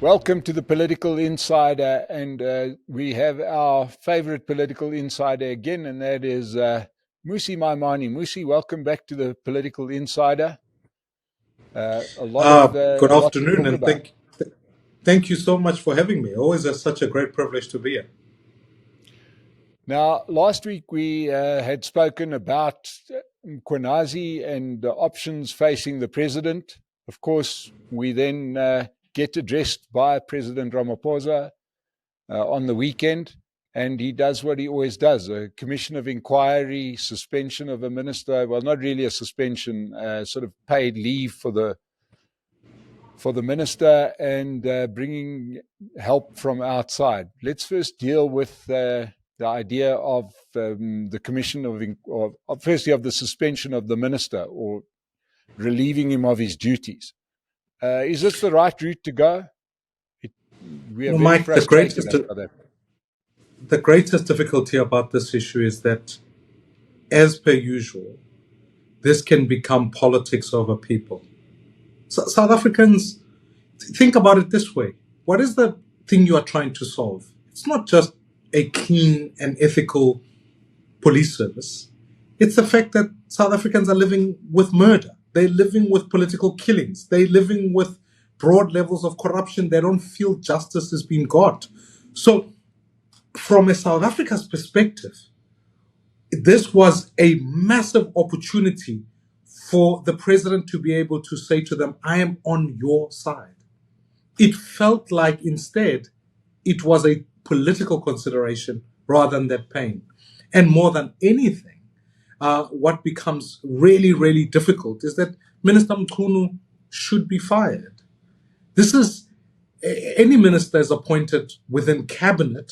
Welcome to the Political Insider, and we have our favorite political insider again, and that is Musi Maimani. Musi, welcome back to the Political Insider. Good A lot to afternoon, talk and about. thank you so much for having me. Always such a great privilege to be here. Now, last week we had spoken about Mkhwanazi and the options facing the president. Of course, we then get addressed by President Ramaphosa on the weekend, and he does what he always does: a commission of inquiry, suspension of a minister. Well, not really a suspension, sort of paid leave for the minister, and bringing help from outside. Let's first deal with the idea of the commission of firstly of the suspension of the minister or relieving him of his duties. Is this the right route to go? We are Well, very Mike, frustrated about that. the greatest difficulty about this issue is that, as per usual, this can become politics over people. So, South Africans, think about it this way. What is the thing you are trying to solve? It's not just a clean and ethical police service. It's the fact that South Africans are living with murder. They're living with political killings. They're living with broad levels of corruption. They don't feel justice is being got. So, from a South Africa's perspective, this was a massive opportunity for the president to be able to say to them, I am on your side. It felt like instead it was a political consideration rather than that pain. And more than anything, what becomes really, really difficult is that Minister Mkhunu should be fired. This is, any minister is appointed within cabinet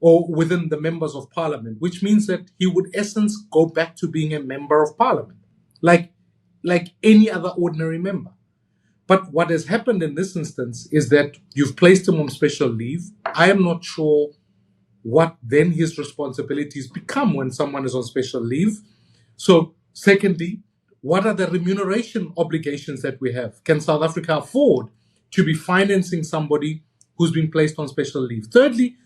or within the members of parliament, which means that he would, in essence, go back to being a member of parliament, like any other ordinary member. But what has happened in this instance is that you've placed him on special leave. I am not sure what then his responsibilities become when someone is on special leave. So, secondly, what are the remuneration obligations that we have? Can South Africa afford to be financing somebody who's been placed on special leave? Thirdly,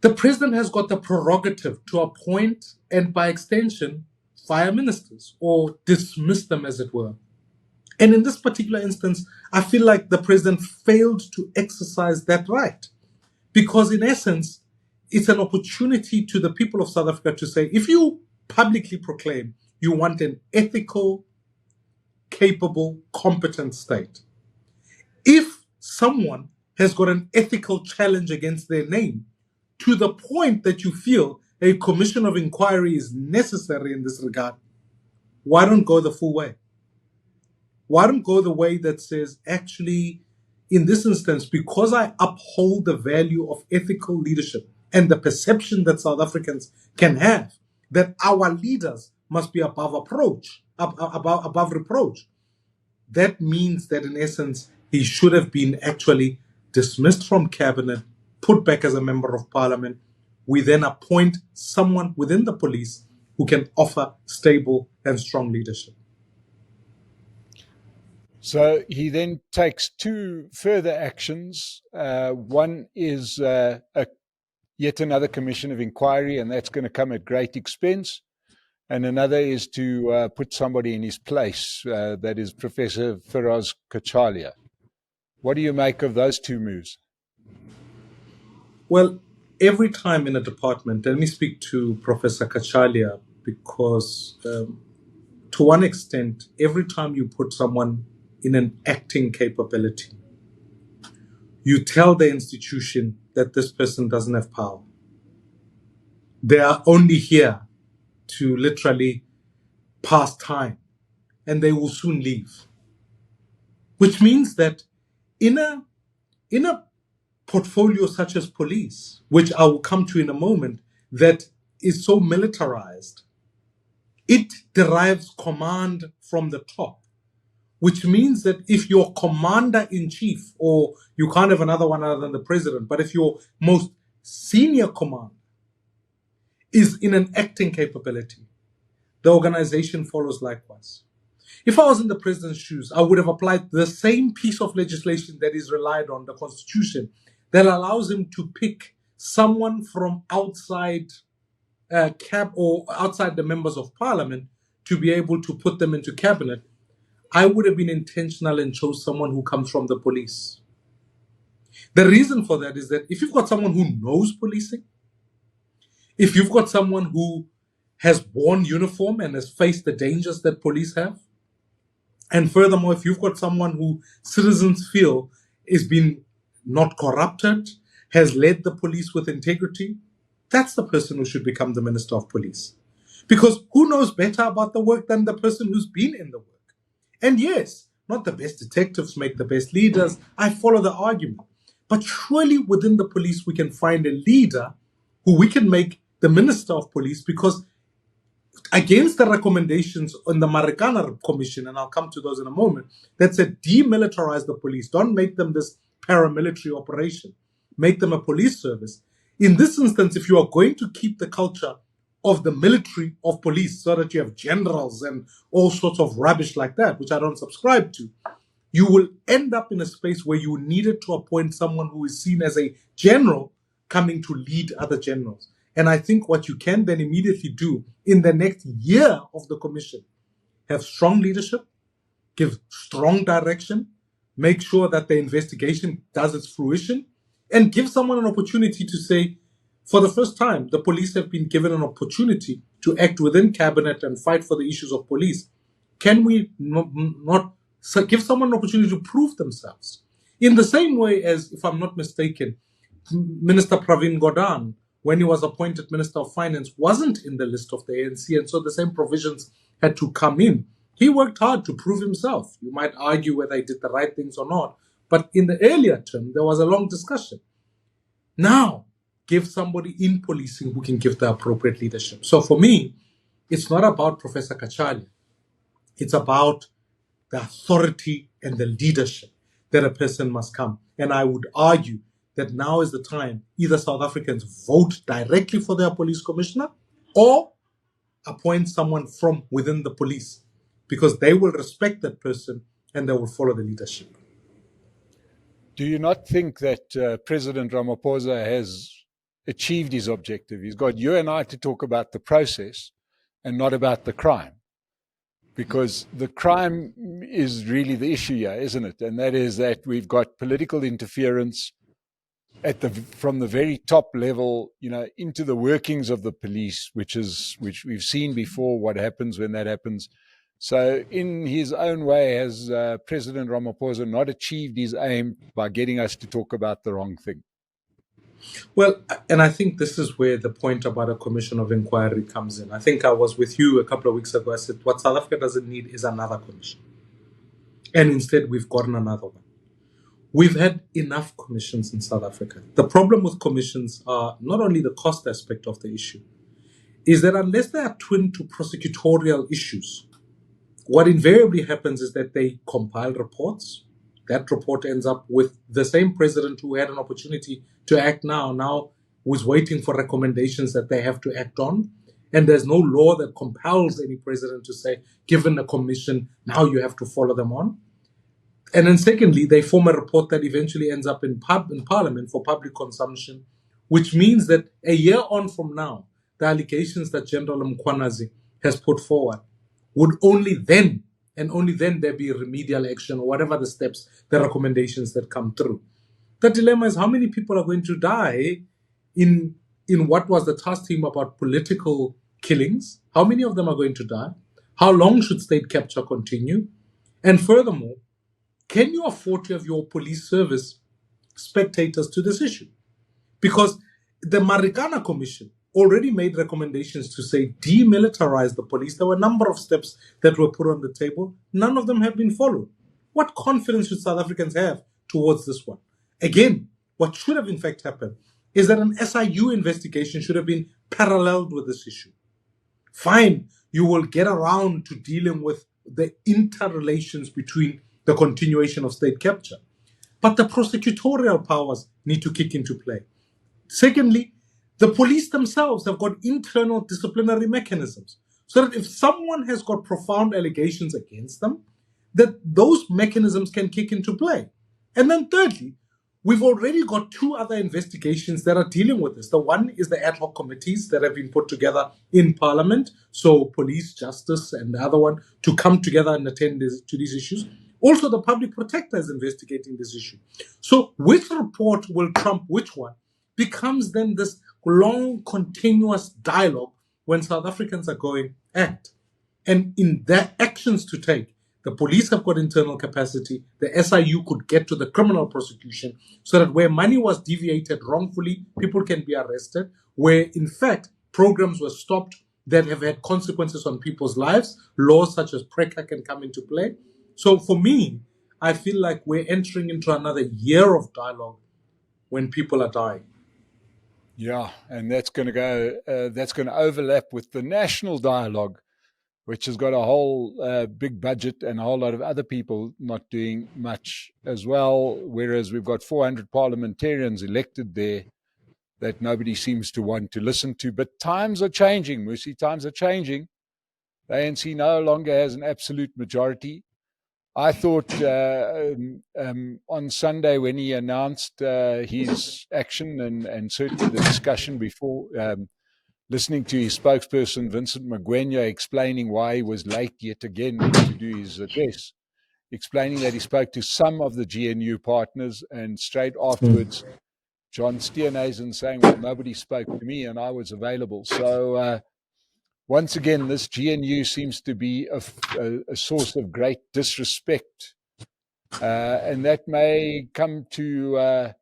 the president has got the prerogative to appoint and, by extension, fire ministers or dismiss them, as it were. And in this particular instance, I feel like the president failed to exercise that right. Because in essence, it's an opportunity to the people of South Africa to say, if you publicly proclaim you want an ethical, capable, competent state, if someone has got an ethical challenge against their name, to the point that you feel a commission of inquiry is necessary in this regard, why don't go the full way? Why don't go the way that says, actually, in this instance, because I uphold the value of ethical leadership and the perception that South Africans can have, that our leaders must be above reproach. That means that, in essence, he should have been actually dismissed from cabinet, put back as a member of parliament. We then appoint someone within the police who can offer stable and strong leadership. So he then takes two further actions. One is yet another commission of inquiry, and that's going to come at great expense. And another is to put somebody in his place, that is Professor Fer Kachalia. What do you make of those two moves? Well, every time in a department, let me speak to Professor Kachalia, because to one extent, every time you put someone in an acting capability, you tell the institution that this person doesn't have power. They are only here to literally pass time, and they will soon leave. Which means that in a portfolio such as police, which I will come to in a moment, that is so militarized, it derives command from the top, which means that if your commander-in-chief, or you can't have another one other than the president, but if your most senior commander is in an acting capability, the organization follows likewise. If I was in the president's shoes, I would have applied the same piece of legislation that is relied on, the constitution, that allows him to pick someone from outside cab or outside the members of parliament to be able to put them into cabinet. I would have been intentional and chose someone who comes from the police. The reason for that is that if you've got someone who knows policing, if you've got someone who has worn uniform and has faced the dangers that police have, and furthermore, if you've got someone who citizens feel is being not corrupted, has led the police with integrity, that's the person who should become the Minister of Police. Because who knows better about the work than the person who's been in the work? And yes, not the best detectives make the best leaders. I follow the argument. But surely within the police, we can find a leader who we can make the Minister of Police, because against the recommendations on the Marikana Commission, and I'll come to those in a moment, that said demilitarize the police. Don't make them this paramilitary operation. Make them a police service. In this instance, if you are going to keep the culture of the military of police so that you have generals and all sorts of rubbish like that, which I don't subscribe to, you will end up in a space where you needed to appoint someone who is seen as a general coming to lead other generals. And I think what you can then immediately do in the next year of the commission, have strong leadership, give strong direction, make sure that the investigation does its fruition, and give someone an opportunity to say, for the first time, the police have been given an opportunity to act within cabinet and fight for the issues of police. Can we not give someone an opportunity to prove themselves? In the same way as, if I'm not mistaken, Minister Pravin Gordhan, when he was appointed Minister of Finance, wasn't in the list of the ANC, and so the same provisions had to come in. He worked hard to prove himself. You might argue whether he did the right things or not, but in the earlier term, there was a long discussion. Now, give somebody in policing who can give the appropriate leadership. So for me, it's not about Professor Kachalia. It's about the authority and the leadership that a person must come. And I would argue that now is the time either South Africans vote directly for their police commissioner or appoint someone from within the police, because they will respect that person and they will follow the leadership. Do you not think that President Ramaphosa has achieved his objective? He's got you and I to talk about the process and not about the crime, because the crime is really the issue here, isn't it? And that is that we've got political interference from the very top level, into the workings of the police, which we've seen before what happens when that happens. So in his own way, has President Ramaphosa not achieved his aim by getting us to talk about the wrong thing? Well, and I think this is where the point about a commission of inquiry comes in. I think I was with you a couple of weeks ago. I said, what South Africa doesn't need is another commission. And instead, we've gotten another one. We've had enough commissions in South Africa. The problem with commissions are not only the cost aspect of the issue, is that unless they are twinned to prosecutorial issues, what invariably happens is that they compile reports. That report ends up with the same president who had an opportunity to act now who's waiting for recommendations that they have to act on. And there's no law that compels any president to say, given a commission, now you have to follow them on. And then secondly, they form a report that eventually ends up in Parliament for public consumption, which means that a year on from now, the allegations that General Mkhwanazi has put forward would only then, and only then, there be remedial action or whatever the steps, the recommendations that come through. The dilemma is how many people are going to die in what was the task team about political killings? How many of them are going to die? How long should state capture continue? And furthermore, can you afford to have your police service spectators to this issue? Because the Marikana Commission already made recommendations to say demilitarize the police. There were a number of steps that were put on the table. None of them have been followed. What confidence should South Africans have towards this one? Again, what should have in fact happened is that an SIU investigation should have been paralleled with this issue. Fine, you will get around to dealing with the interrelations between the continuation of state capture. But the prosecutorial powers need to kick into play. Secondly, the police themselves have got internal disciplinary mechanisms. so that if someone has got profound allegations against them, that those mechanisms can kick into play. And then thirdly, we've already got two other investigations that are dealing with this. The one is the ad hoc committees that have been put together in Parliament, so police, justice, and the other one to come together and attend to these issues. Also, the public protector is investigating this issue. So which report will trump which one becomes then this long, continuous dialogue when South Africans are going, act. And in their actions to take, the police have got internal capacity. The SIU could get to the criminal prosecution so that where money was deviated wrongfully, people can be arrested. Where, in fact, programs were stopped that have had consequences on people's lives, laws such as PRECA can come into play. So for me, I feel like we're entering into another year of dialogue when people are dying. Yeah, and that's going to overlap with the national dialogue, which has got a whole big budget and a whole lot of other people not doing much as well, whereas we've got 400 parliamentarians elected there that nobody seems to want to listen to. But times are changing, Musi, times are changing. The ANC no longer has an absolute majority. I thought on Sunday when he announced his action and certainly the discussion before, listening to his spokesperson, Vincent Magwenya, explaining why he was late yet again to do his address, explaining that he spoke to some of the GNU partners, and straight afterwards, John Steenhuisen saying, well, nobody spoke to me and I was available. So once again, this GNU seems to be a source of great disrespect. And that may come to...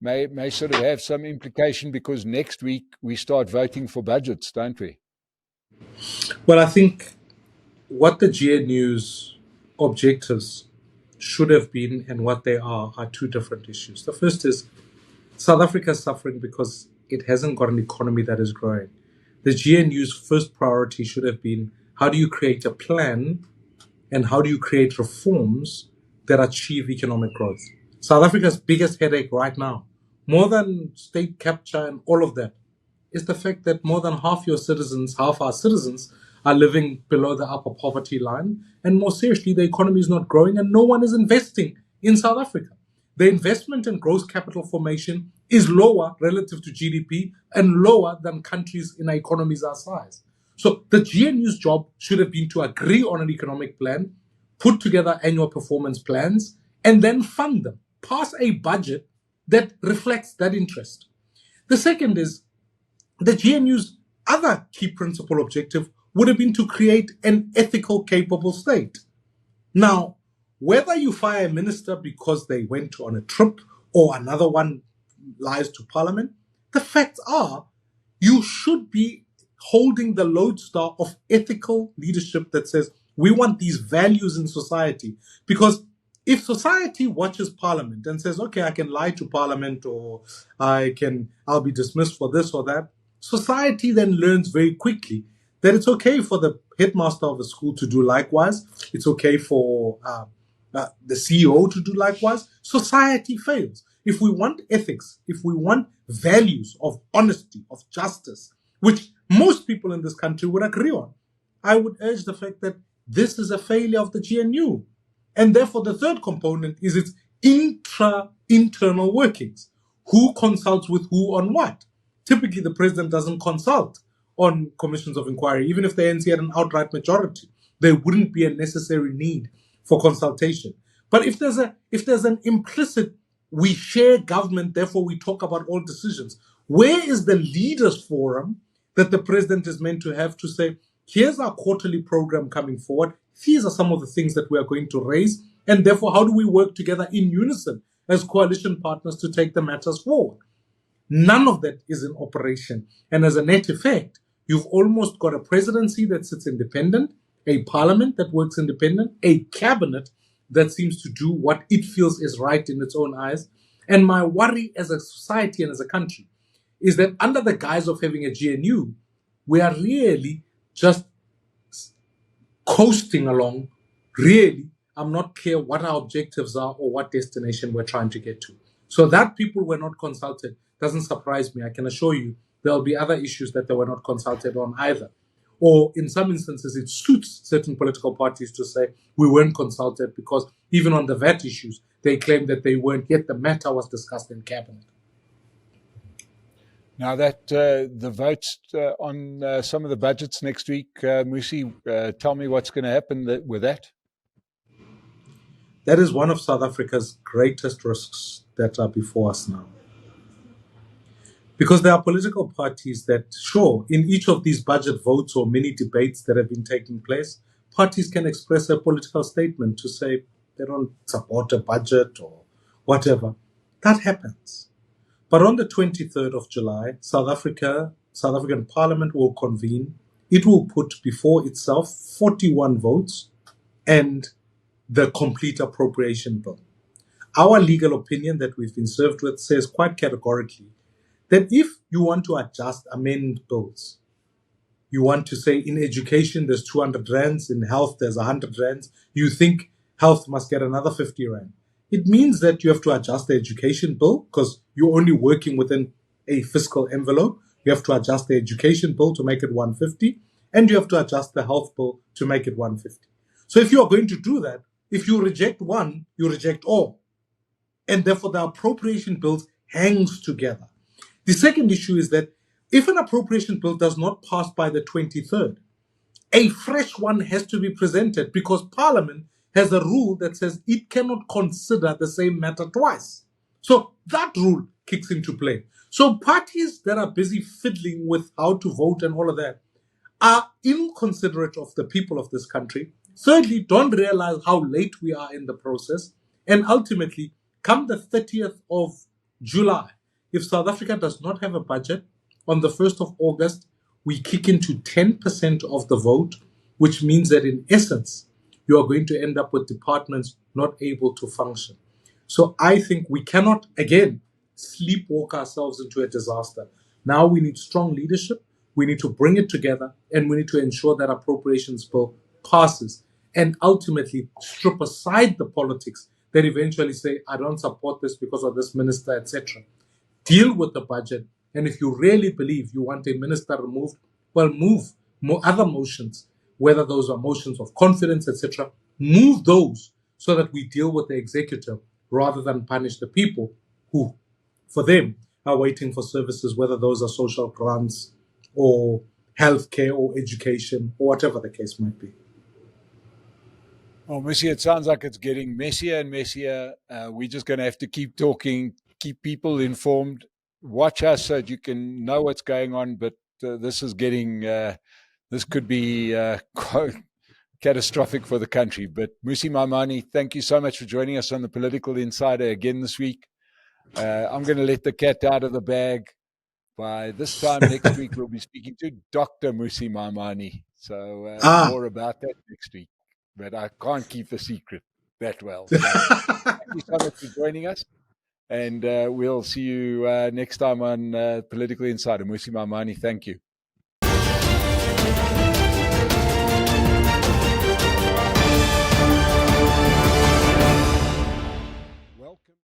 May sort of have some implication, because next week we start voting for budgets, don't we? Well, I think what the GNU's objectives should have been and what they are two different issues. The first is South Africa is suffering because it hasn't got an economy that is growing. The GNU's first priority should have been, how do you create a plan and how do you create reforms that achieve economic growth? South Africa's biggest headache right now, more than state capture and all of that, is the fact that more than half our citizens are living below the upper poverty line. And more seriously, the economy is not growing and no one is investing in South Africa. The investment in gross capital formation is lower relative to GDP and lower than countries in economies our size. So the GNU's job should have been to agree on an economic plan, put together annual performance plans, and then fund them. Pass a budget that reflects that interest. The second is the GNU's other key principal objective would have been to create an ethical, capable state. Now, whether you fire a minister because they went on a trip or another one lies to Parliament, the facts are you should be holding the lodestar of ethical leadership that says we want these values in society. Because if society watches Parliament and says, okay, I can lie to Parliament or I'll be dismissed for this or that, society then learns very quickly that it's okay for the headmaster of a school to do likewise. It's okay for the CEO to do likewise. Society fails. If we want ethics, if we want values of honesty, of justice, which most people in this country would agree on, I would urge the fact that this is a failure of the GNU. And therefore, the third component is its internal workings. Who consults with who on what? Typically, the president doesn't consult on commissions of inquiry. Even if the ANC had an outright majority, there wouldn't be a necessary need for consultation. But if there's an implicit, we share government, therefore we talk about all decisions, where is the leaders forum that the president is meant to have to say, here's our quarterly program coming forward. These are some of the things that we are going to raise. And therefore, how do we work together in unison as coalition partners to take the matters forward? None of that is in operation. And as a net effect, you've almost got a presidency that sits independent, a parliament that works independent, a cabinet that seems to do what it feels is right in its own eyes. And my worry as a society and as a country is that under the guise of having a GNU, we are really just coasting along. Really, I'm not clear what our objectives are or what destination we're trying to get to. So that people were not consulted doesn't surprise me. I can assure you there'll be other issues that they were not consulted on either. Or in some instances, it suits certain political parties to say we weren't consulted because even on the VAT issues, they claim that they weren't, yet the matter was discussed in cabinet. Now that the votes on some of the budgets next week, Musi, tell me what's going to happen with that. That is one of South Africa's greatest risks that are before us now. Because there are political parties that, sure, in each of these budget votes or mini debates that have been taking place, parties can express a political statement to say they don't support a budget or whatever. That happens. But on the 23rd of July, South African Parliament will convene. It will put before itself 41 votes and the complete appropriation bill. Our legal opinion that we've been served with says quite categorically that if you want to amend bills, you want to say in education there's 200 rands, in health there's 100 rands, you think health must get another 50 rand. It means that you have to adjust the education bill because you're only working within a fiscal envelope. You have to adjust the education bill to make it 150, and you have to adjust the health bill to make it 150. So if you are going to do that, if you reject one, you reject all. And therefore the appropriation bills hangs together. The second issue is that if an appropriation bill does not pass by the 23rd, a fresh one has to be presented because Parliament has a rule that says it cannot consider the same matter twice. So that rule kicks into play. So parties that are busy fiddling with how to vote and all of that are inconsiderate of the people of this country. Thirdly, don't realize how late we are in the process. And ultimately, come the 30th of July, if South Africa does not have a budget, on the 1st of August, we kick into 10% of the vote, which means that in essence, you are going to end up with departments not able to function. So I think we cannot, again, sleepwalk ourselves into a disaster. Now we need strong leadership. We need to bring it together, and we need to ensure that appropriations bill passes and ultimately strip aside the politics that eventually say, I don't support this because of this minister, etc. Deal with the budget. And if you really believe you want a minister removed, well, move other motions, whether those are motions of confidence, etc. Move those so that we deal with the executive rather than punish the people who, for them, are waiting for services, whether those are social grants or healthcare or education or whatever the case might be. Well, Musi, it sounds like it's getting messier and messier. We're just going to have to keep talking, keep people informed, watch us so that you can know what's going on. But this is getting, this could be quite catastrophic for the country. But Musi Maimane, thank you so much for joining us on the Political Insider again this week. I'm going to let the cat out of the bag. By this time next week, we'll be speaking to Dr. Musi Maimane. So more about that next week. But I can't keep the secret that well. So, thank you so much for joining us. And we'll see you next time on Political Insider. Musi Maimane, thank you.